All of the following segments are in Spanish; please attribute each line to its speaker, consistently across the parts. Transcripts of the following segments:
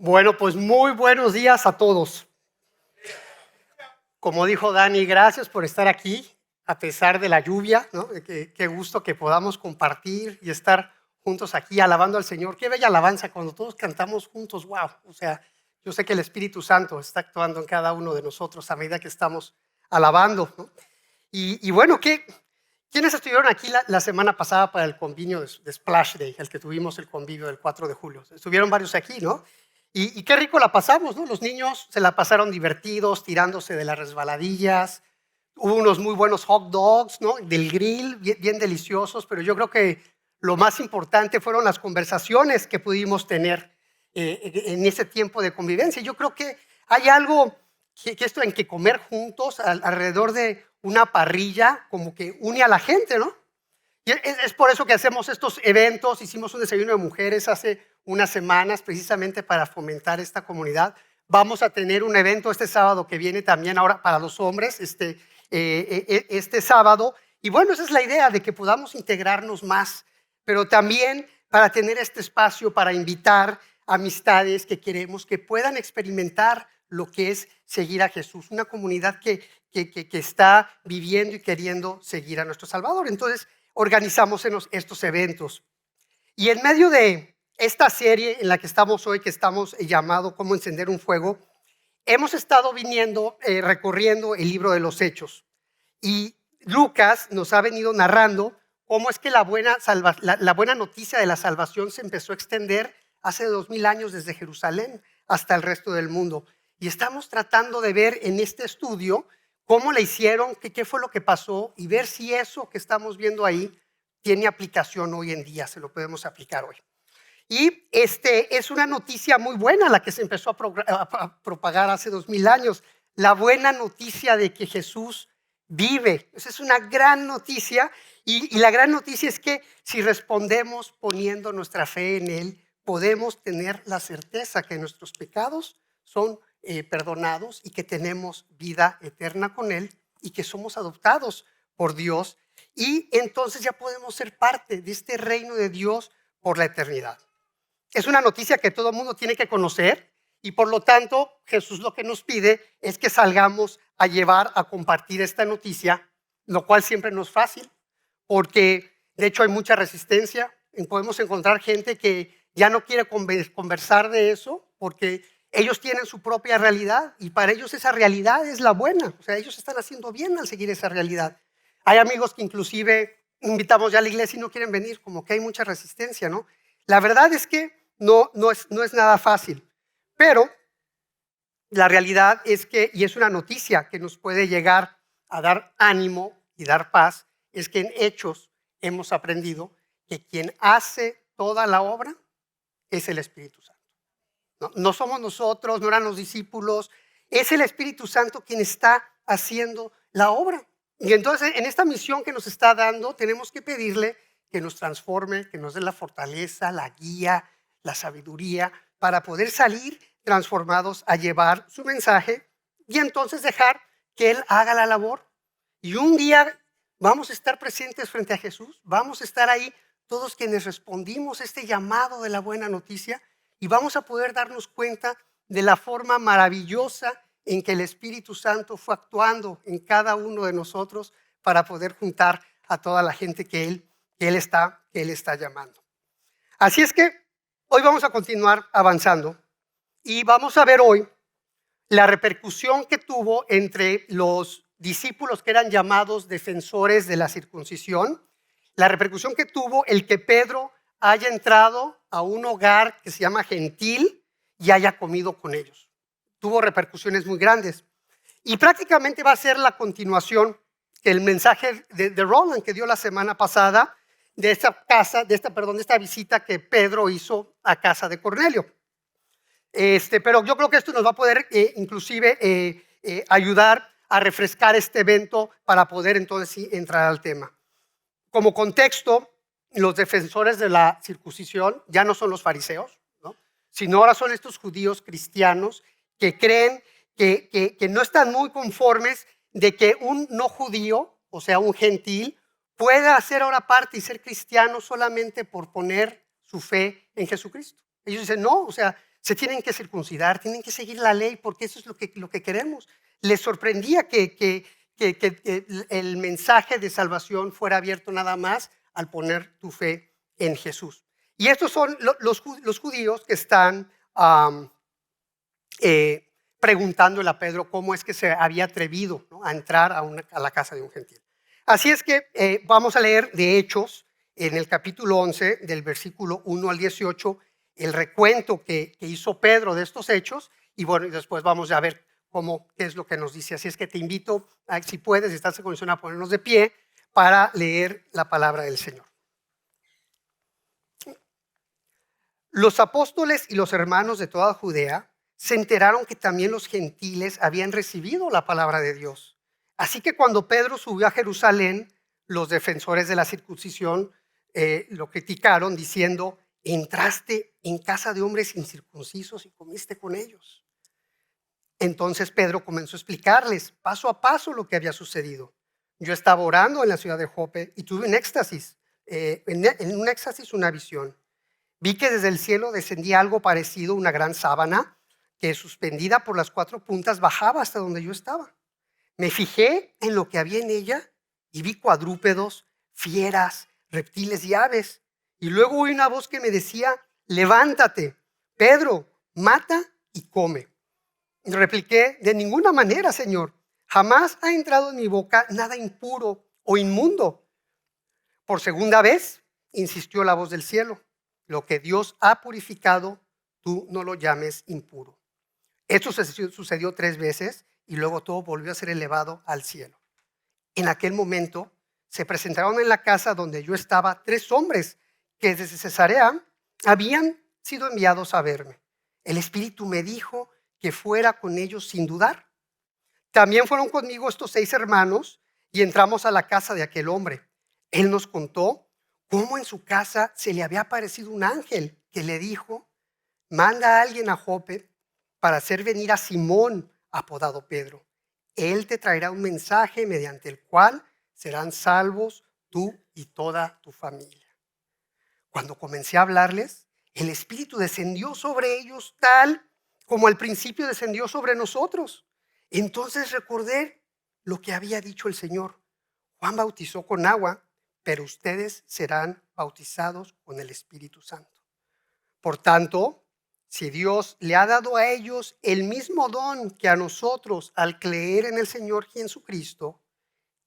Speaker 1: Bueno, pues muy buenos días a todos. Como dijo Dani, gracias por estar aquí, a pesar de la lluvia, ¿no? Qué gusto que podamos compartir y estar juntos aquí alabando al Señor. Qué bella alabanza cuando todos cantamos juntos, wow. O sea, yo sé que el Espíritu Santo está actuando en cada uno de nosotros a medida que estamos alabando, ¿no? Y bueno, ¿quiénes estuvieron aquí la semana pasada para el convivio de Splash Day, el que tuvimos el convivio del 4 de julio? Estuvieron varios aquí, ¿no? Y qué rico la pasamos, ¿no? Los niños se la pasaron divertidos, tirándose de las resbaladillas. Hubo unos muy buenos hot dogs, ¿no? Del grill, bien deliciosos, pero yo creo que lo más importante fueron las conversaciones que pudimos tener en ese tiempo de convivencia. Yo creo que hay algo que esto en que comer juntos alrededor de una parrilla como que une a la gente, ¿no? Y es por eso que hacemos estos eventos. Hicimos un desayuno de mujeres hace unas semanas precisamente para fomentar esta comunidad. Vamos a tener un evento este sábado que viene también ahora para los hombres, este sábado. Y bueno, esa es la idea de que podamos integrarnos más, pero también para tener este espacio para invitar amistades que queremos que puedan experimentar lo que es seguir a Jesús, una comunidad que está viviendo y queriendo seguir a nuestro Salvador. Entonces, organizamos estos eventos. Y en medio de esta serie en la que estamos hoy, que estamos llamado Cómo encender un fuego, hemos estado recorriendo el libro de los Hechos. Y Lucas nos ha venido narrando cómo es que la buena noticia de la salvación se empezó a extender hace 2000 años desde Jerusalén hasta el resto del mundo. Y estamos tratando de ver en este estudio cómo le hicieron, qué fue lo que pasó y ver si eso que estamos viendo ahí tiene aplicación hoy en día, se lo podemos aplicar hoy. Y es una noticia muy buena la que se empezó a propagar hace 2000 años, la buena noticia de que Jesús vive. Esa es una gran noticia y la gran noticia es que si respondemos poniendo nuestra fe en Él, podemos tener la certeza que nuestros pecados son perdonados y que tenemos vida eterna con Él y que somos adoptados por Dios y entonces ya podemos ser parte de este reino de Dios por la eternidad. Es una noticia que todo el mundo tiene que conocer y por lo tanto Jesús lo que nos pide es que salgamos a llevar, a compartir esta noticia, lo cual siempre no es fácil porque de hecho hay mucha resistencia. Podemos encontrar gente que ya no quiere conversar de eso porque ellos tienen su propia realidad y para ellos esa realidad es la buena. O sea, ellos están haciendo bien al seguir esa realidad. Hay amigos que inclusive invitamos ya a la iglesia y no quieren venir, como que hay mucha resistencia, ¿no? La verdad es que no es nada fácil, pero la realidad es que, y es una noticia que nos puede llegar a dar ánimo y dar paz, es que en Hechos hemos aprendido que quien hace toda la obra es el Espíritu Santo. No somos nosotros, no eran los discípulos, es el Espíritu Santo quien está haciendo la obra. Y entonces en esta misión que nos está dando tenemos que pedirle que nos transforme, que nos dé la fortaleza, la guía, la sabiduría para poder salir transformados a llevar su mensaje y entonces dejar que Él haga la labor. Y un día vamos a estar presentes frente a Jesús, vamos a estar ahí todos quienes respondimos este llamado de la buena noticia y vamos a poder darnos cuenta de la forma maravillosa en que el Espíritu Santo fue actuando en cada uno de nosotros para poder juntar a toda la gente que Él está llamando. Así es que hoy vamos a continuar avanzando y vamos a ver hoy la repercusión que tuvo entre los discípulos que eran llamados defensores de la circuncisión, la repercusión que tuvo el que Pedro haya entrado a un hogar que se llama gentil y haya comido con ellos. Tuvo repercusiones muy grandes. Y prácticamente va a ser la continuación del mensaje de Roland que dio la semana pasada de esta visita que Pedro hizo a casa de Cornelio. Pero yo creo que esto nos va a poder inclusive ayudar a refrescar este evento para poder entonces sí, entrar al tema. Como contexto, los defensores de la circuncisión ya no son los fariseos, ¿no? Sino ahora son estos judíos cristianos que creen que no están muy conformes de que un no judío, o sea, un gentil, pueda hacer ahora parte y ser cristiano solamente por poner su fe en Jesucristo. Ellos dicen, no, o sea, se tienen que circuncidar, tienen que seguir la ley porque eso es lo que queremos. Les sorprendía que el mensaje de salvación fuera abierto nada más al poner tu fe en Jesús. Y estos son los judíos que están preguntándole a Pedro cómo es que se había atrevido, ¿no?, a entrar a la casa de un gentil. Así es que vamos a leer de Hechos en el capítulo 11, del versículo 1 al 18, el recuento que hizo Pedro de estos hechos, y bueno, y después vamos a ver qué es lo que nos dice. Así es que te invito, si puedes, si estás en condición, a ponernos de pie para leer la palabra del Señor. Los apóstoles y los hermanos de toda Judea se enteraron que también los gentiles habían recibido la palabra de Dios. Así que cuando Pedro subió a Jerusalén, los defensores de la circuncisión lo criticaron diciendo: entraste en casa de hombres incircuncisos y comiste con ellos. Entonces Pedro comenzó a explicarles paso a paso lo que había sucedido. Yo estaba orando en la ciudad de Jope y tuve un éxtasis, una visión. Vi que desde el cielo descendía algo parecido a una gran sábana que, suspendida por las 4 puntas, bajaba hasta donde yo estaba. Me fijé en lo que había en ella y vi cuadrúpedos, fieras, reptiles y aves. Y luego oí una voz que me decía: levántate, Pedro, mata y come. Y repliqué: de ninguna manera, Señor. Jamás ha entrado en mi boca nada impuro o inmundo. Por segunda vez insistió la voz del cielo: lo que Dios ha purificado, tú no lo llames impuro. Esto sucedió 3 veces y luego todo volvió a ser elevado al cielo. En aquel momento se presentaron en la casa donde yo estaba 3 hombres que desde Cesarea habían sido enviados a verme. El Espíritu me dijo que fuera con ellos sin dudar. También fueron conmigo estos 6 hermanos y entramos a la casa de aquel hombre. Él nos contó cómo en su casa se le había aparecido un ángel que le dijo: manda a alguien a Jope para hacer venir a Simón, apodado Pedro. Él te traerá un mensaje mediante el cual serán salvos tú y toda tu familia. Cuando comencé a hablarles, el Espíritu descendió sobre ellos tal como al principio descendió sobre nosotros. Entonces recordé lo que había dicho el Señor: Juan bautizó con agua, pero ustedes serán bautizados con el Espíritu Santo. Por tanto, si Dios le ha dado a ellos el mismo don que a nosotros al creer en el Señor Jesucristo,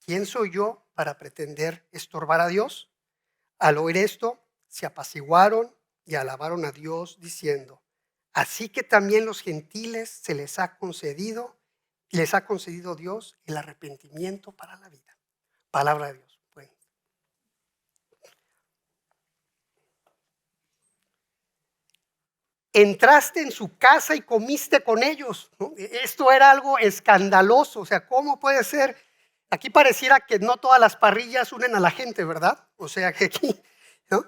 Speaker 1: ¿quién soy yo para pretender estorbar a Dios? Al oír esto, se apaciguaron y alabaron a Dios diciendo: así que también los gentiles les ha concedido Dios el arrepentimiento para la vida. Palabra de Dios. Bueno. Entraste en su casa y comiste con ellos, ¿no? Esto era algo escandaloso. O sea, ¿cómo puede ser? Aquí pareciera que no todas las parrillas unen a la gente, ¿verdad? O sea, que aquí, ¿no?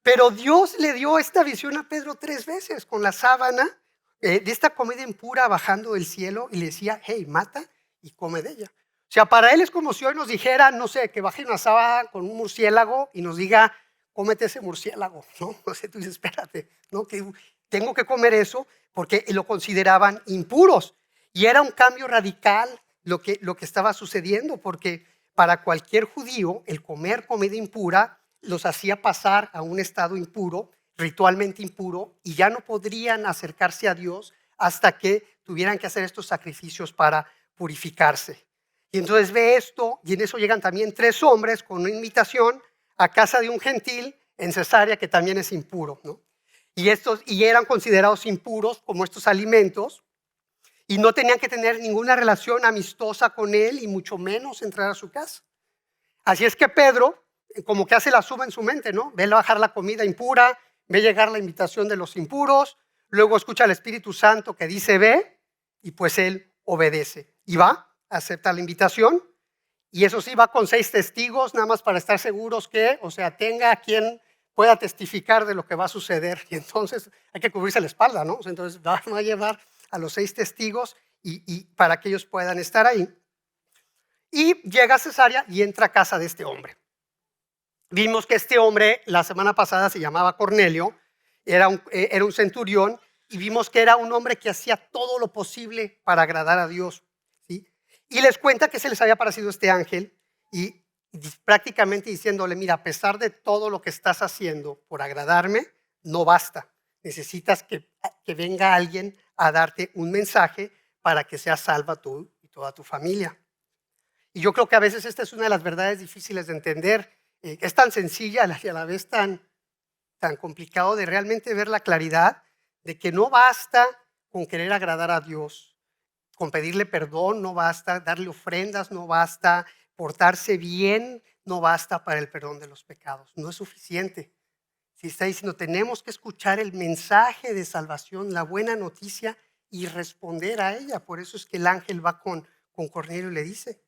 Speaker 1: Pero Dios le dio esta visión a Pedro 3 veces con la sábana de esta comida impura bajando del cielo, y le decía: hey, mata y come de ella. O sea, para él es como si hoy nos dijera, no sé, que baje una sábana con un murciélago y nos diga: cómete ese murciélago, ¿no? O sea, tú dices: espérate, ¿no? Que tengo que comer eso, porque lo consideraban impuros. Y era un cambio radical lo que estaba sucediendo, porque para cualquier judío el comer comida impura los hacía pasar a un estado impuro, ritualmente impuro, y ya no podrían acercarse a Dios hasta que tuvieran que hacer estos sacrificios para purificarse. Y entonces ve esto, y en eso llegan también 3 hombres con una invitación a casa de un gentil en Cesarea que también es impuro, ¿no? Y eran considerados impuros como estos alimentos, y no tenían que tener ninguna relación amistosa con él, y mucho menos entrar a su casa. Así es que Pedro como que hace la suma en su mente, ¿no? Ve bajar la comida impura, ve llegar la invitación de los impuros, luego escucha al Espíritu Santo que dice ve, y pues él obedece. Y va, acepta la invitación, y eso sí, va con 6 testigos, nada más para estar seguros que, o sea, tenga quien pueda testificar de lo que va a suceder. Y entonces hay que cubrirse la espalda, ¿no? Entonces va a llevar a los 6 testigos y para que ellos puedan estar ahí. Y llega a Cesarea y entra a casa de este hombre. Vimos que este hombre la semana pasada se llamaba Cornelio, era un centurión y vimos que era un hombre que hacía todo lo posible para agradar a Dios, ¿sí? Y les cuenta que se les había aparecido este ángel y prácticamente diciéndole, mira, a pesar de todo lo que estás haciendo por agradarme, no basta. Necesitas que venga alguien a darte un mensaje para que seas salva tú y toda tu familia. Y yo creo que a veces esta es una de las verdades difíciles de entender. Es tan sencilla y a la vez tan complicado de realmente ver la claridad de que no basta con querer agradar a Dios, con pedirle perdón no basta, darle ofrendas no basta, portarse bien no basta para el perdón de los pecados, no es suficiente. Si está diciendo, tenemos que escuchar el mensaje de salvación, la buena noticia y responder a ella. Por eso es que el ángel va con Cornelio y le dice,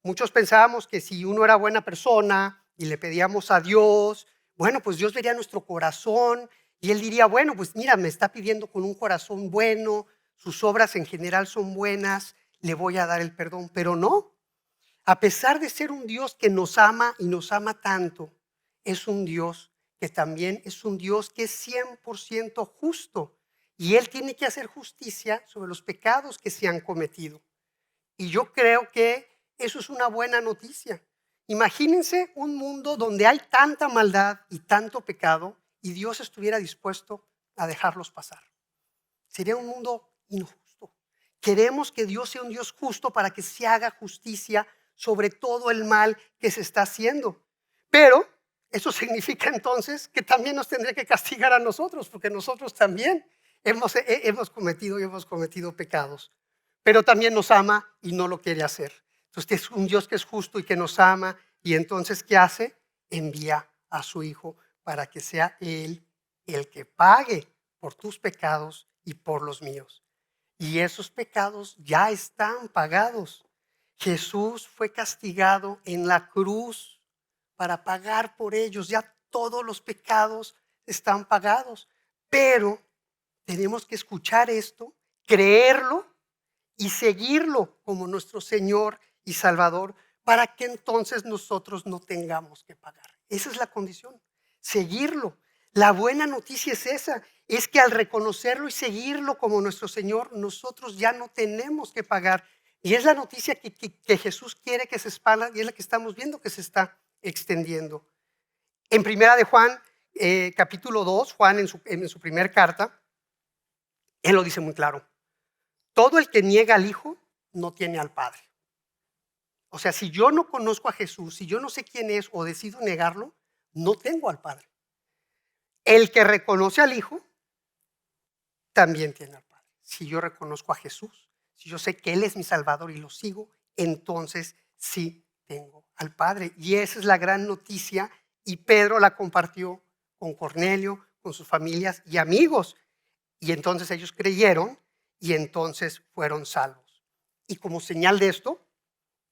Speaker 1: muchos pensábamos que si uno era buena persona y le pedíamos a Dios, bueno, pues Dios vería nuestro corazón y Él diría, bueno, pues mira, me está pidiendo con un corazón bueno, sus obras en general son buenas, le voy a dar el perdón. Pero no, a pesar de ser un Dios que nos ama y nos ama tanto, es un Dios que también es un Dios que es 100% justo y Él tiene que hacer justicia sobre los pecados que se han cometido. Y yo creo que eso es una buena noticia. Imagínense un mundo donde hay tanta maldad y tanto pecado y Dios estuviera dispuesto a dejarlos pasar. Sería un mundo injusto. Queremos que Dios sea un Dios justo para que se haga justicia sobre todo el mal que se está haciendo. Pero eso significa entonces que también nos tendría que castigar a nosotros, porque nosotros también hemos cometido pecados. Pero también nos ama y no lo quiere hacer. Entonces es un Dios que es justo y que nos ama. Y entonces, ¿qué hace? Envía a su Hijo para que sea Él el que pague por tus pecados y por los míos. Y esos pecados ya están pagados. Jesús fue castigado en la cruz para pagar por ellos. Ya todos los pecados están pagados. Pero tenemos que escuchar esto, creerlo y seguirlo como nuestro Señor y Salvador para que entonces nosotros no tengamos que pagar. Esa es la condición, seguirlo. La buena noticia es esa, es que al reconocerlo y seguirlo como nuestro Señor, nosotros ya no tenemos que pagar. Y es la noticia que Jesús quiere que se expanda y es la que estamos viendo que se está extendiendo. En primera de Juan, capítulo 2, Juan en su primer carta, él lo dice muy claro. Todo el que niega al Hijo no tiene al Padre. O sea, si yo no conozco a Jesús, si yo no sé quién es o decido negarlo, no tengo al Padre. El que reconoce al Hijo también tiene al Padre. Si yo reconozco a Jesús, si yo sé que Él es mi Salvador y lo sigo, entonces sí tengo al Padre. Y esa es la gran noticia y Pedro la compartió con Cornelio, con sus familias y amigos. Y entonces ellos creyeron y entonces fueron salvos. Y como señal de esto,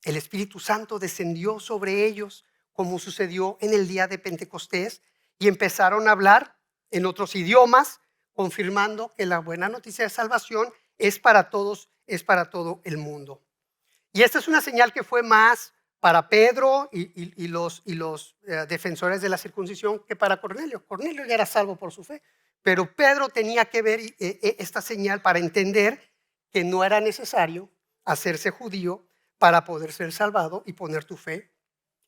Speaker 1: el Espíritu Santo descendió sobre ellos, como sucedió en el día de Pentecostés, y empezaron a hablar en otros idiomas, confirmando que la buena noticia de salvación es para todos, es para todo el mundo. Y esta es una señal que fue más para Pedro y los defensores de la circuncisión que para Cornelio. Cornelio ya era salvo por su fe, pero Pedro tenía que ver esta señal para entender que no era necesario hacerse judío para poder ser salvado y poner tu fe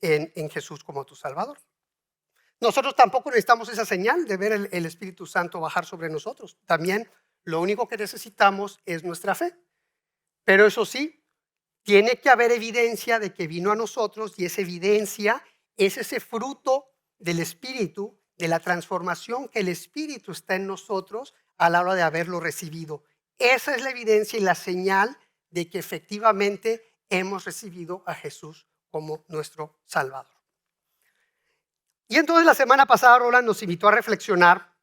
Speaker 1: en Jesús como tu Salvador. Nosotros tampoco necesitamos esa señal de ver el Espíritu Santo bajar sobre nosotros. También lo único que necesitamos es nuestra fe. Pero eso sí, tiene que haber evidencia de que vino a nosotros y esa evidencia es ese fruto del Espíritu, de la transformación que el Espíritu está en nosotros a la hora de haberlo recibido. Esa es la evidencia y la señal de que efectivamente hemos recibido a Jesús como nuestro Salvador. Y entonces la semana pasada Roland nos invitó a reflexionar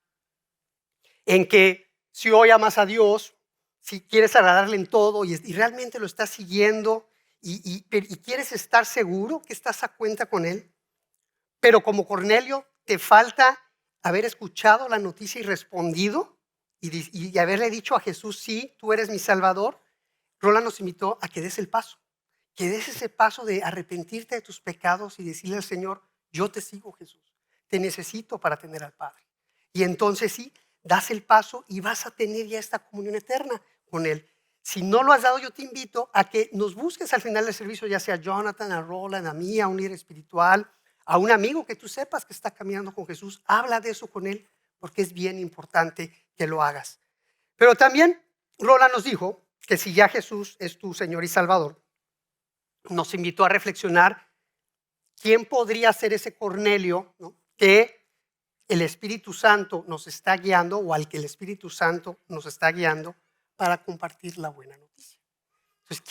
Speaker 1: en que si hoy amas a Dios, si quieres agradarle en todo y realmente lo estás siguiendo y quieres estar seguro que estás a cuenta con Él, pero como Cornelio te falta haber escuchado la noticia y respondido y haberle dicho a Jesús, sí, tú eres mi Salvador, Roland nos invitó a que des el paso, que des ese paso de arrepentirte de tus pecados y decirle al Señor, yo te sigo Jesús, te necesito para tener al Padre. Y entonces sí, das el paso y vas a tener ya esta comunión eterna con Él. Si no lo has dado, yo te invito a que nos busques al final del servicio, ya sea a Jonathan, a Roland, a mí, a un líder espiritual, a un amigo que tú sepas que está caminando con Jesús. Habla de eso con él porque es bien importante que lo hagas. Pero también Roland nos dijo que si ya Jesús es tu Señor y Salvador, nos invitó a reflexionar quién podría ser ese Cornelio, ¿no?, que el Espíritu Santo nos está guiando o al que el Espíritu Santo nos está guiando para compartir la buena noticia. Entonces,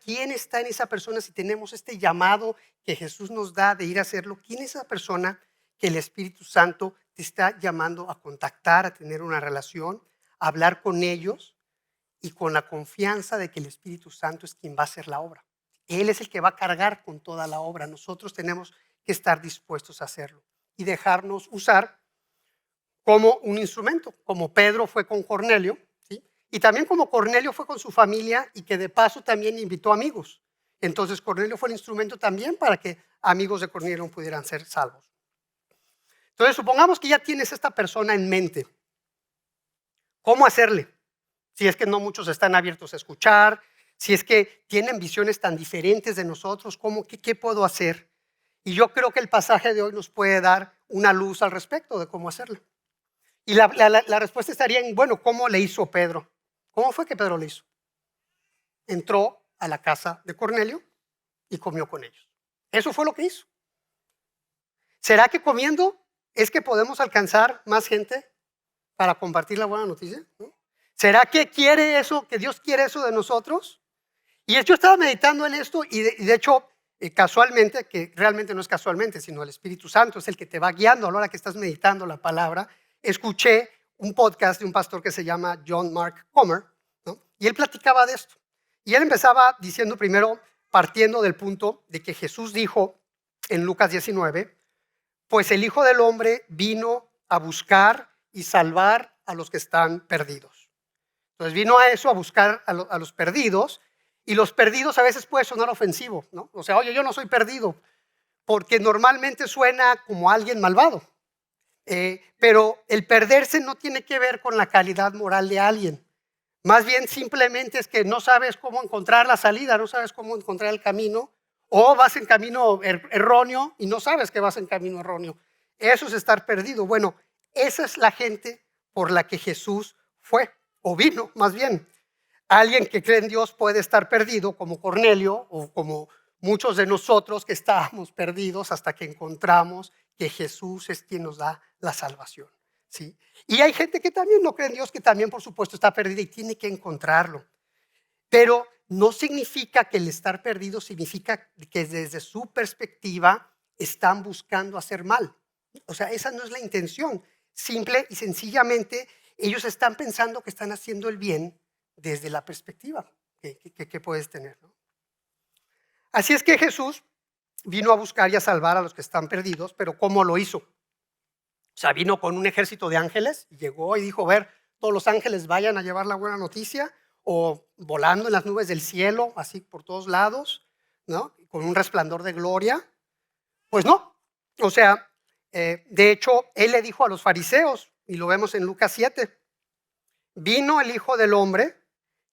Speaker 1: ¿quién está en esa persona si tenemos este llamado que Jesús nos da de ir a hacerlo? ¿Quién es esa persona que el Espíritu Santo te está llamando a contactar, a tener una relación, a hablar con ellos y con la confianza de que el Espíritu Santo es quien va a hacer la obra? Él es el que va a cargar con toda la obra. Nosotros tenemos que estar dispuestos a hacerlo y dejarnos usar como un instrumento, como Pedro fue con Cornelio, ¿sí? Y también como Cornelio fue con su familia y que de paso también invitó amigos. Entonces Cornelio fue el instrumento también para que amigos de Cornelio pudieran ser salvos. Entonces supongamos que ya tienes esta persona en mente. ¿Cómo hacerle? Si es que no muchos están abiertos a escuchar, si es que tienen visiones tan diferentes de nosotros, ¿qué puedo hacer? Y yo creo que el pasaje de hoy nos puede dar una luz al respecto de cómo hacerlo. Y la respuesta estaría en, bueno, ¿cómo le hizo Pedro? ¿Cómo fue que Pedro le hizo? Entró a la casa de Cornelio y comió con ellos. Eso fue lo que hizo. ¿Será que comiendo es que podemos alcanzar más gente para compartir la buena noticia? ¿No? ¿Será que quiere eso, que Dios quiere eso de nosotros? Y yo estaba meditando en esto y de hecho, casualmente, que realmente no es casualmente, sino el Espíritu Santo es el que te va guiando a la hora que estás meditando la palabra. Escuché un podcast de un pastor que se llama John Mark Comer, ¿no? Y él platicaba de esto. Y él empezaba diciendo primero, partiendo del punto de que Jesús dijo en Lucas 19, pues el Hijo del Hombre vino a buscar y salvar a los que están perdidos. Entonces vino a eso, a buscar a los perdidos, y los perdidos a veces puede sonar ofensivo, ¿no? O sea, oye, yo no soy perdido, porque normalmente suena como alguien malvado. Pero el perderse no tiene que ver con la calidad moral de alguien. Más bien simplemente es que no sabes cómo encontrar la salida, no sabes cómo encontrar el camino, o vas en camino erróneo y no sabes que vas en camino erróneo. Eso es estar perdido. Bueno, esa es la gente por la que Jesús fue, o vino más bien. Alguien que cree en Dios puede estar perdido, como Cornelio, o como muchos de nosotros que estábamos perdidos hasta que encontramos que Jesús es quien nos da la salvación, ¿sí? Y hay gente que también no cree en Dios, que también por supuesto está perdida y tiene que encontrarlo. Pero no significa que el estar perdido significa que desde su perspectiva están buscando hacer mal. O sea, esa no es la intención. Simple y sencillamente ellos están pensando que están haciendo el bien desde la perspectiva que puedes tener, ¿no? Así es que Jesús vino a buscar y a salvar a los que están perdidos, pero ¿cómo lo hizo? O sea, vino con un ejército de ángeles, y llegó y dijo, ver, todos los ángeles vayan a llevar la buena noticia, o volando en las nubes del cielo, así por todos lados, ¿no? Con un resplandor de gloria. Pues no. O sea, de hecho, él le dijo a los fariseos, y lo vemos en Lucas 7, vino el Hijo del Hombre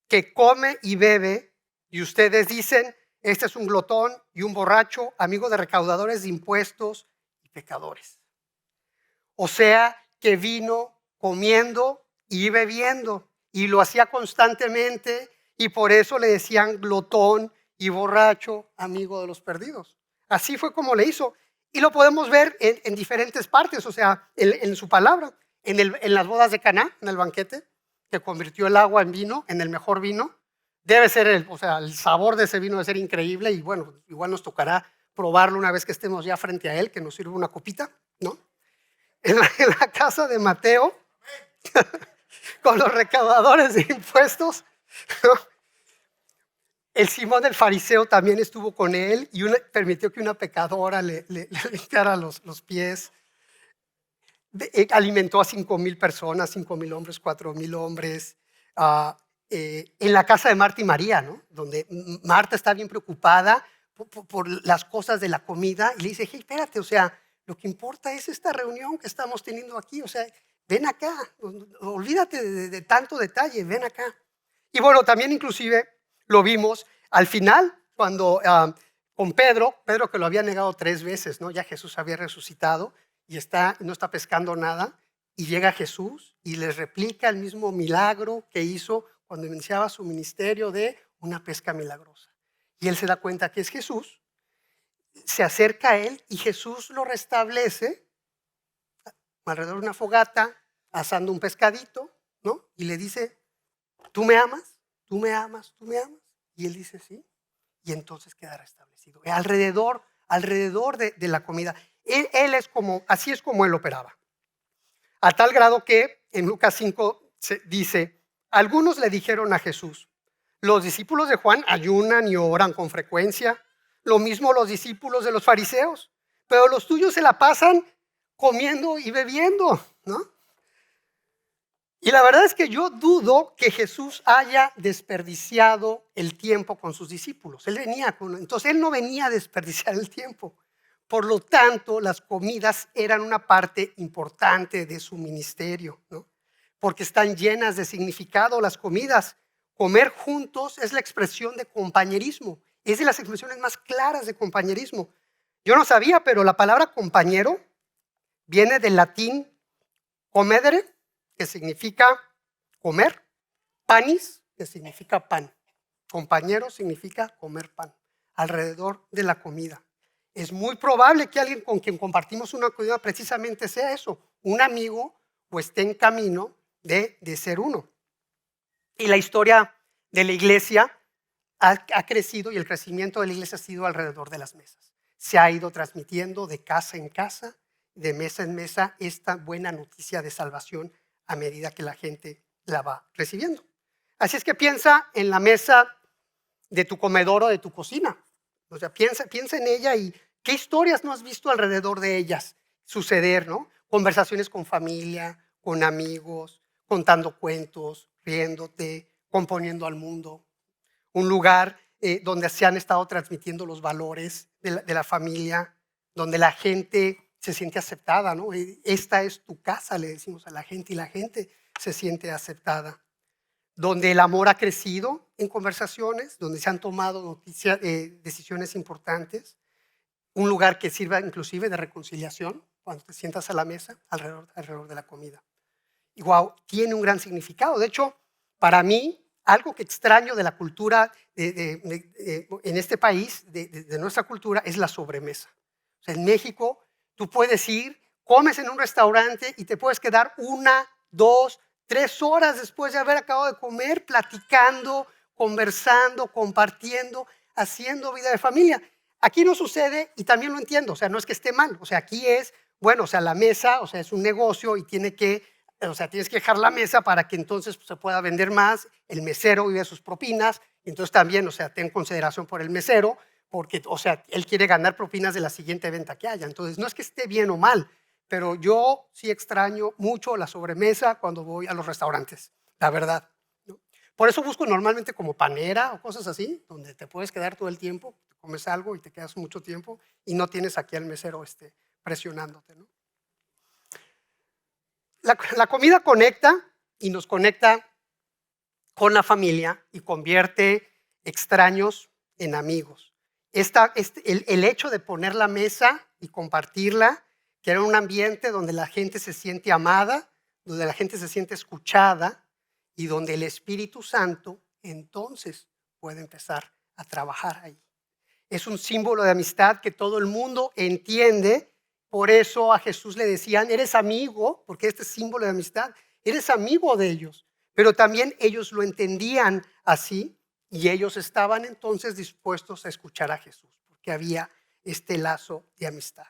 Speaker 1: que come y bebe, y ustedes dicen, este es un glotón y un borracho, amigo de recaudadores de impuestos y pecadores. O sea, que vino comiendo y bebiendo, y lo hacía constantemente, y por eso le decían glotón y borracho, amigo de los perdidos. Así fue como le hizo. Y lo podemos ver en diferentes partes, o sea, en su palabra, en las bodas de Caná, en el banquete, que convirtió el agua en vino, en el mejor vino. Debe ser, el sabor de ese vino debe ser increíble, y bueno, igual nos tocará probarlo una vez que estemos ya frente a él, que nos sirva una copita, ¿no? En la casa de Mateo, con los recaudadores de impuestos, ¿no? El Simón el fariseo también estuvo con él y permitió que una pecadora le limpiara los pies. Alimentó a 5,000 personas, 5,000 hombres, 4,000 hombres. En la casa de Marta y María, ¿no? Donde Marta está bien preocupada por las cosas de la comida y le dice, hey, espérate, o sea, lo que importa es esta reunión que estamos teniendo aquí. O sea, ven acá, olvídate de tanto detalle, ven acá. Y bueno, también inclusive lo vimos al final, cuando con Pedro que lo había negado 3 veces, ¿no? Ya Jesús había resucitado y no está pescando nada, y llega Jesús y les replica el mismo milagro que hizo cuando iniciaba su ministerio de una pesca milagrosa. Y él se da cuenta que es Jesús, se acerca a él y Jesús lo restablece alrededor de una fogata, asando un pescadito, ¿no? Y le dice, ¿tú me amas? ¿Tú me amas? ¿Tú me amas? Y él dice, sí. Y entonces queda restablecido. Alrededor de la comida. Él es como, así es como él operaba. A tal grado que en Lucas 5 se dice, algunos le dijeron a Jesús, los discípulos de Juan ayunan y oran con frecuencia, lo mismo los discípulos de los fariseos, pero los tuyos se la pasan comiendo y bebiendo, ¿no? Y la verdad es que yo dudo que Jesús haya desperdiciado el tiempo con sus discípulos. Entonces él no venía a desperdiciar el tiempo. Por lo tanto, las comidas eran una parte importante de su ministerio, ¿no? Porque están llenas de significado las comidas. Comer juntos es la expresión de compañerismo. Es de las expresiones más claras de compañerismo. Yo no sabía, pero la palabra compañero viene del latín comedere, que significa comer, panis, que significa pan. Compañero significa comer pan, alrededor de la comida. Es muy probable que alguien con quien compartimos una comida precisamente sea eso, un amigo o esté en camino de ser uno. Y la historia de la iglesia ha crecido y el crecimiento de la iglesia ha sido alrededor de las mesas. Se ha ido transmitiendo de casa en casa, de mesa en mesa, esta buena noticia de salvación a medida que la gente la va recibiendo. Así es que piensa en la mesa de tu comedor o de tu cocina. O sea, piensa en ella y qué historias no has visto alrededor de ellas suceder, ¿no? Conversaciones con familia, con amigos, contando cuentos, riéndote, componiendo al mundo. Un lugar donde se han estado transmitiendo los valores de la familia, donde la gente se siente aceptada, ¿no? Esta es tu casa, le decimos a la gente, y la gente se siente aceptada. Donde el amor ha crecido en conversaciones, donde se han tomado decisiones importantes. Un lugar que sirva inclusive de reconciliación cuando te sientas a la mesa alrededor de la comida. Y wow, tiene un gran significado. De hecho, para mí, algo que extraño de la cultura en este país, de nuestra cultura, es la sobremesa. O sea, en México, tú puedes ir, comes en un restaurante y te puedes quedar 1, 2, 3 horas después de haber acabado de comer, platicando, conversando, compartiendo, haciendo vida de familia. Aquí no sucede y también lo entiendo, o sea, no es que esté mal, o sea, aquí es, bueno, o sea, la mesa, o sea, es un negocio y tienes que dejar la mesa para que entonces se pueda vender más, el mesero vive sus propinas, entonces también, o sea, ten consideración por el mesero, porque, o sea, él quiere ganar propinas de la siguiente venta que haya. Entonces, no es que esté bien o mal, pero yo sí extraño mucho la sobremesa cuando voy a los restaurantes, la verdad, ¿no? Por eso busco normalmente como panera o cosas así, donde te puedes quedar todo el tiempo, comes algo y te quedas mucho tiempo y no tienes aquí al mesero presionándote, ¿no? La comida conecta y nos conecta con la familia y convierte extraños en amigos. El hecho de poner la mesa y compartirla, que era un ambiente donde la gente se siente amada, donde la gente se siente escuchada y donde el Espíritu Santo entonces puede empezar a trabajar ahí. Es un símbolo de amistad que todo el mundo entiende. Por eso a Jesús le decían, eres amigo, porque este es símbolo de amistad, eres amigo de ellos. Pero también ellos lo entendían así y ellos estaban entonces dispuestos a escuchar a Jesús, porque había este lazo de amistad.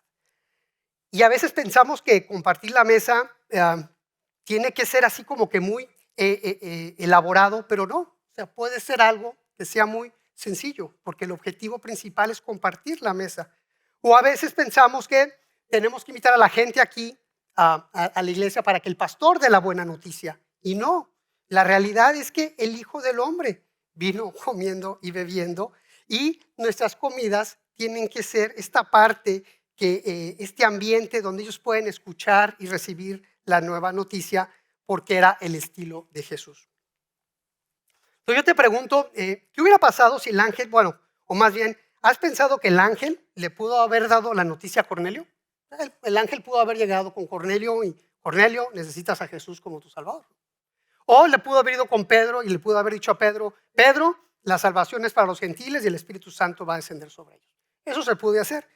Speaker 1: Y a veces pensamos que compartir la mesa tiene que ser así como que muy elaborado, pero no. O sea, puede ser algo que sea muy sencillo, porque el objetivo principal es compartir la mesa. O a veces pensamos que tenemos que invitar a la gente aquí a la iglesia para que el pastor dé la buena noticia. Y no, la realidad es que el Hijo del Hombre vino comiendo y bebiendo y nuestras comidas tienen que ser esta parte, este ambiente donde ellos pueden escuchar y recibir la nueva noticia porque era el estilo de Jesús. Entonces yo te pregunto, ¿qué hubiera pasado si el ángel, bueno, o más bien, ¿has pensado que el ángel le pudo haber dado la noticia a Cornelio? El ángel pudo haber llegado con Cornelio y Cornelio, necesitas a Jesús como tu Salvador. O le pudo haber ido con Pedro y le pudo haber dicho a Pedro, Pedro, la salvación es para los gentiles y el Espíritu Santo va a descender sobre ellos. Eso se puede hacer.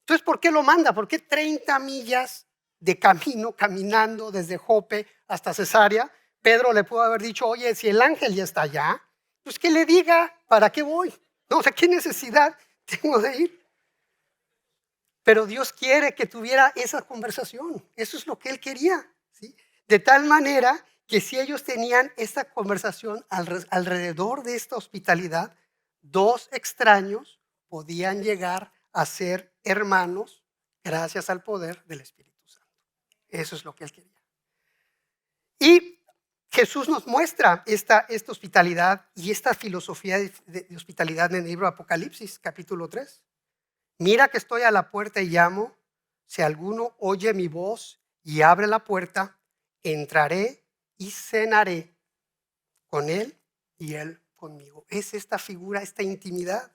Speaker 1: Entonces, ¿por qué lo manda? ¿Por qué 30 millas de camino, caminando desde Jope hasta Cesarea? Pedro le pudo haber dicho, oye, si el ángel ya está allá, pues que le diga, ¿para qué voy? No, o sea, ¿qué necesidad tengo de ir? Pero Dios quiere que tuviera esa conversación. Eso es lo que Él quería, ¿sí? De tal manera que si ellos tenían esta conversación alrededor de esta hospitalidad, dos extraños podían llegar a ser hermanos gracias al poder del Espíritu Santo. Eso es lo que Él quería. Y Jesús nos muestra esta hospitalidad y esta filosofía de hospitalidad en el libro de Apocalipsis, capítulo 3. Mira que estoy a la puerta y llamo. Si alguno oye mi voz y abre la puerta, entraré y cenaré con él y él conmigo. Es esta figura, esta intimidad.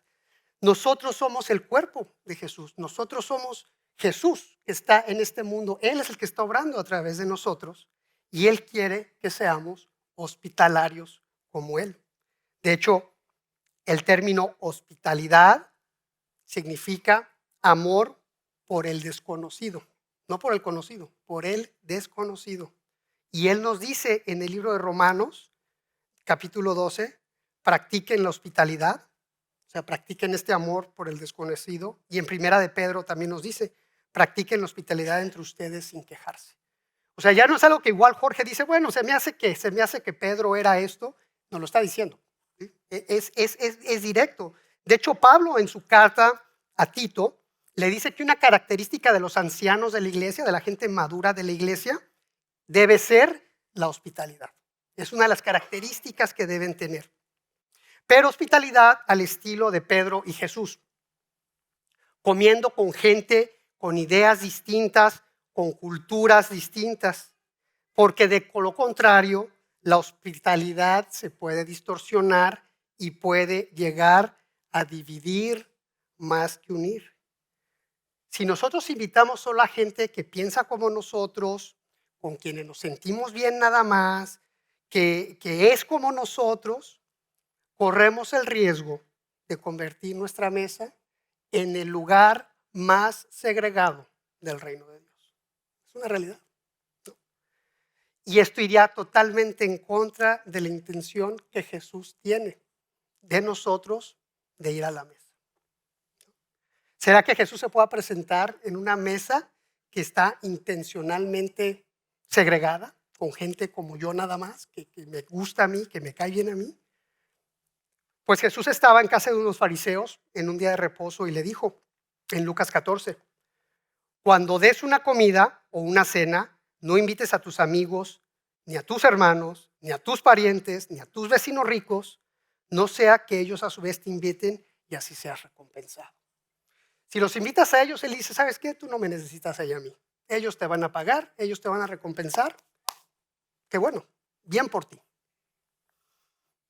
Speaker 1: Nosotros somos el cuerpo de Jesús. Nosotros somos Jesús que está en este mundo. Él es el que está obrando a través de nosotros y Él quiere que seamos hospitalarios como Él. De hecho, el término hospitalidad significa amor por el desconocido, no por el conocido, por el desconocido. Y Él nos dice en el libro de Romanos, capítulo 12, practiquen la hospitalidad, o sea, practiquen este amor por el desconocido. Y en primera de Pedro también nos dice, practiquen la hospitalidad entre ustedes sin quejarse. O sea, ya no es algo que igual Jorge dice, bueno, se me hace que Pedro era esto, nos lo está diciendo. ¿Sí? Es directo. De hecho, Pablo en su carta a Tito le dice que una característica de los ancianos de la iglesia, de la gente madura de la iglesia, debe ser la hospitalidad. Es una de las características que deben tener. Pero hospitalidad al estilo de Pedro y Jesús, comiendo con gente con ideas distintas, con culturas distintas, porque de lo contrario, la hospitalidad se puede distorsionar y puede llegar a dividir más que unir. Si nosotros invitamos solo a gente que piensa como nosotros, con quienes nos sentimos bien nada más, que es como nosotros, corremos el riesgo de convertir nuestra mesa en el lugar más segregado del reino de Dios. Es una realidad. ¿No? Y esto iría totalmente en contra de la intención que Jesús tiene de nosotros de ir a la mesa. ¿Será que Jesús se pueda presentar en una mesa que está intencionalmente segregada, con gente como yo nada más, que me gusta a mí, que me cae bien a mí? Pues Jesús estaba en casa de unos fariseos en un día de reposo y le dijo en Lucas 14, cuando des una comida o una cena, no invites a tus amigos, ni a tus hermanos, ni a tus parientes, ni a tus vecinos ricos, no sea que ellos a su vez te inviten y así seas recompensado. Si los invitas a ellos, él dice, ¿sabes qué? Tú no me necesitas ahí a mí. Ellos te van a pagar, ellos te van a recompensar. Qué bueno, bien por ti.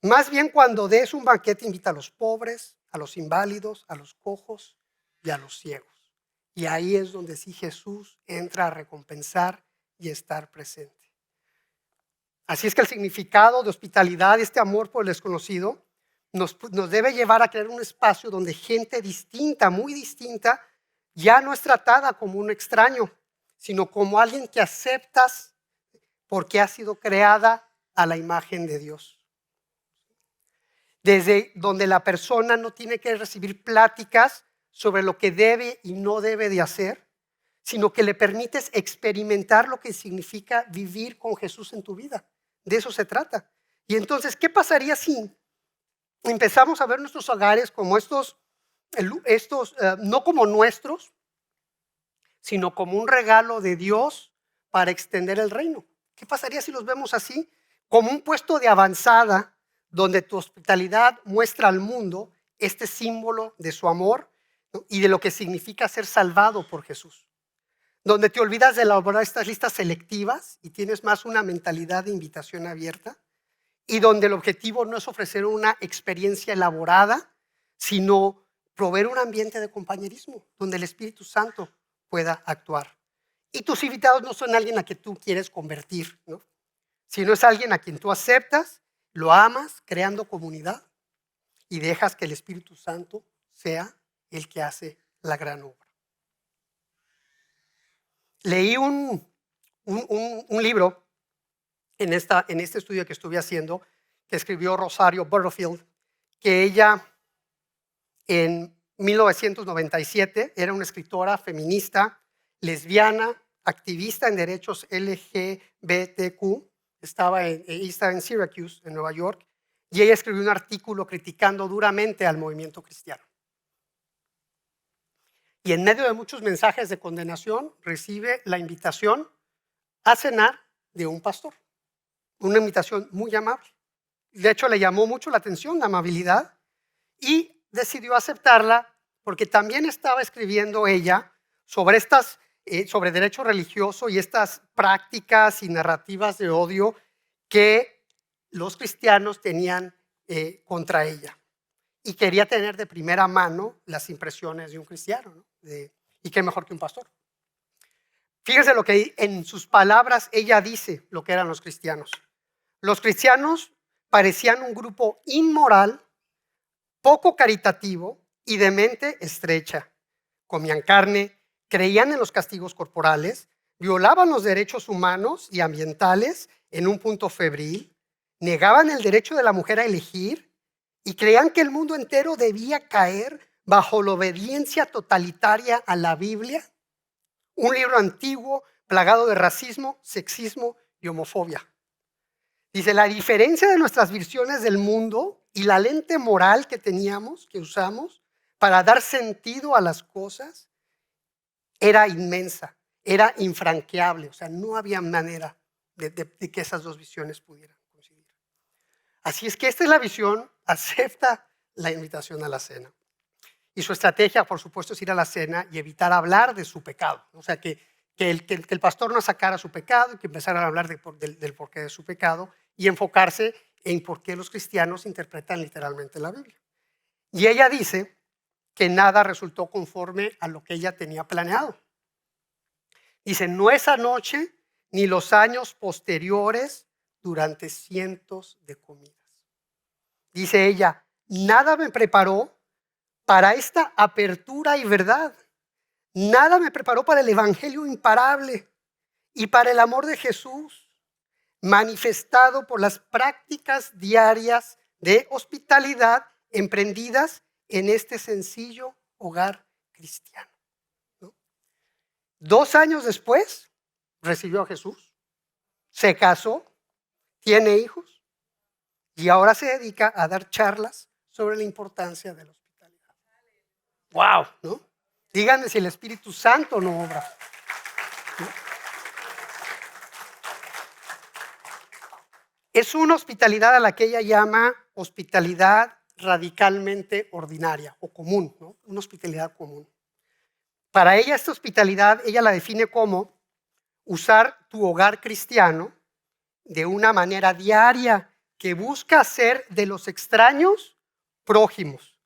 Speaker 1: Más bien cuando des un banquete, invita a los pobres, a los inválidos, a los cojos y a los ciegos. Y ahí es donde sí Jesús entra a recompensar y estar presente. Así es que el significado de hospitalidad, este amor por el desconocido, nos debe llevar a crear un espacio donde gente distinta, muy distinta, ya no es tratada como un extraño, sino como alguien que aceptas porque ha sido creada a la imagen de Dios. Desde donde la persona no tiene que recibir pláticas sobre lo que debe y no debe de hacer, sino que le permites experimentar lo que significa vivir con Jesús en tu vida. De eso se trata. Y entonces, ¿qué pasaría si empezamos a ver nuestros hogares como estos no como nuestros, sino como un regalo de Dios para extender el reino? ¿Qué pasaría si los vemos así? Como un puesto de avanzada donde tu hospitalidad muestra al mundo este símbolo de su amor, ¿no? Y de lo que significa ser salvado por Jesús. donde te olvidas de elaborar estas listas selectivas y tienes más una mentalidad de invitación abierta, y donde el objetivo no es ofrecer una experiencia elaborada, sino proveer un ambiente de compañerismo, donde el Espíritu Santo pueda actuar. Y tus invitados no son alguien a quien tú quieres convertir, ¿no? Sino es alguien a quien tú aceptas, lo amas, creando comunidad, y dejas que el Espíritu Santo sea el que hace la gran obra. Leí un libro en este estudio que estuve haciendo, que escribió Rosario Butterfield, que ella en 1997 era una escritora feminista, lesbiana, activista en derechos LGBTQ, estaba en Syracuse, en Nueva York, y ella escribió un artículo criticando duramente al movimiento cristiano. Y en medio de muchos mensajes de condenación, recibe la invitación a cenar de un pastor. Una invitación muy amable. De hecho, le llamó mucho la atención la amabilidad y decidió aceptarla porque también estaba escribiendo ella sobre sobre derecho religioso y estas prácticas y narrativas de odio que los cristianos tenían contra ella. Y quería tener de primera mano las impresiones de un cristiano, ¿no? Y qué mejor que un pastor. Fíjense lo que en sus palabras ella dice lo que eran los cristianos. Los cristianos parecían un grupo inmoral, poco caritativo y de mente estrecha. Comían carne, creían en los castigos corporales, violaban los derechos humanos y ambientales en un punto febril, negaban el derecho de la mujer a elegir y creían que el mundo entero debía caer bajo la obediencia totalitaria a la Biblia, un libro antiguo plagado de racismo, sexismo y homofobia. Dice, la diferencia de nuestras visiones del mundo y la lente moral que teníamos, que usamos para dar sentido a las cosas, era inmensa, era infranqueable. O sea, no había manera de que esas dos visiones pudieran coincidir. Así es que esta es la visión, acepta la invitación a la cena. Y su estrategia, por supuesto, es ir a la cena y evitar hablar de su pecado. O sea, que el pastor no sacara su pecado y que empezara a hablar del porqué de su pecado y enfocarse en por qué los cristianos interpretan literalmente la Biblia. Y ella dice que nada resultó conforme a lo que ella tenía planeado. Dice, no esa noche ni los años posteriores durante cientos de comidas. Dice ella, nada me preparó para esta apertura y verdad. Nada me preparó para el evangelio imparable y para el amor de Jesús, manifestado por las prácticas diarias de hospitalidad emprendidas en este sencillo hogar cristiano, ¿no? 2 años después, recibió a Jesús, se casó, tiene hijos y ahora se dedica a dar charlas sobre la importancia de la hospitalidad. ¡Wow! ¿No? Díganme si el Espíritu Santo no obra, ¿no? Es una hospitalidad a la que ella llama hospitalidad radicalmente ordinaria o común, ¿no? Una hospitalidad común. Para ella esta hospitalidad, ella la define como usar tu hogar cristiano de una manera diaria que busca hacer de los extraños prójimos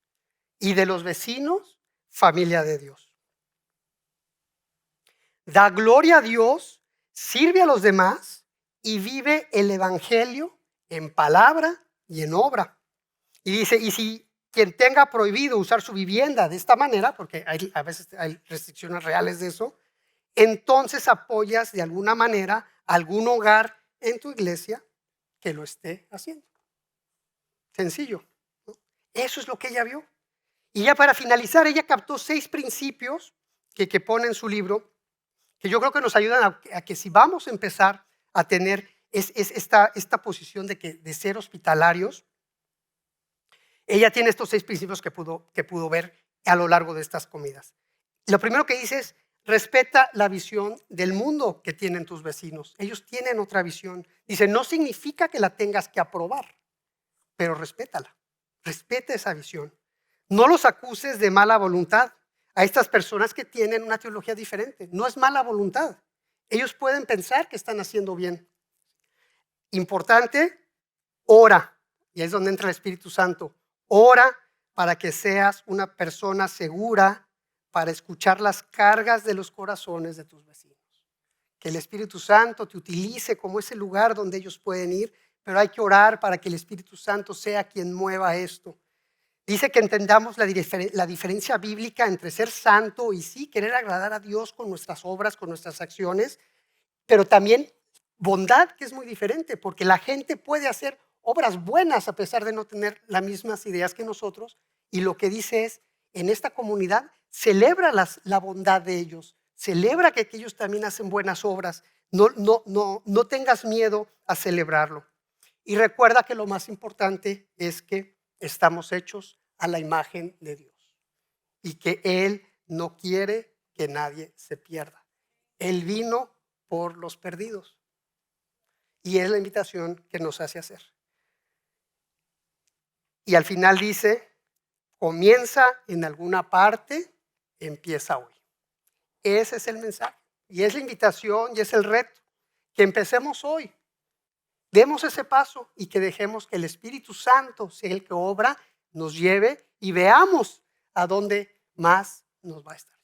Speaker 1: y de los vecinos familia de Dios. Da gloria a Dios, sirve a los demás y vive el evangelio en palabra y en obra. Y dice, y si quien tenga prohibido usar su vivienda de esta manera, porque a veces hay restricciones reales de eso, entonces apoyas de alguna manera algún hogar en tu iglesia que lo esté haciendo. Sencillo, ¿no? Eso es lo que ella vio. Y ya para finalizar, ella captó 6 principios que pone en su libro, que yo creo que nos ayudan a que si vamos a empezar a tener esta posición de ser hospitalarios, ella tiene estos 6 principios que pudo ver a lo largo de estas comidas. Lo primero que dice es, respeta la visión del mundo que tienen tus vecinos. Ellos tienen otra visión. Dice, no significa que la tengas que aprobar, pero respétala. Respeta esa visión. No los acuses de mala voluntad. a estas personas que tienen una teología diferente. No es mala voluntad. Ellos pueden pensar que están haciendo bien. Importante, ora. Y ahí es donde entra el Espíritu Santo. Ora para que seas una persona segura para escuchar las cargas de los corazones de tus vecinos. Que el Espíritu Santo te utilice como ese lugar donde ellos pueden ir, pero hay que orar para que el Espíritu Santo sea quien mueva esto. Dice que entendamos la diferencia bíblica entre ser santo y sí querer agradar a Dios con nuestras obras, con nuestras acciones, pero también bondad, que es muy diferente, porque la gente puede hacer obras buenas a pesar de no tener las mismas ideas que nosotros, y lo que dice es, en esta comunidad, celebra la bondad de ellos, celebra que ellos también hacen buenas obras, no tengas miedo a celebrarlo. Y recuerda que lo más importante es que estamos hechos a la imagen de Dios y que Él no quiere que nadie se pierda. Él vino por los perdidos y es la invitación que nos hace hacer. Y al final dice, comienza en alguna parte, empieza hoy. Ese es el mensaje y es la invitación y es el reto, que empecemos hoy. Demos ese paso y que dejemos que el Espíritu Santo sea el que obra, nos lleve y veamos a dónde más nos va a estar.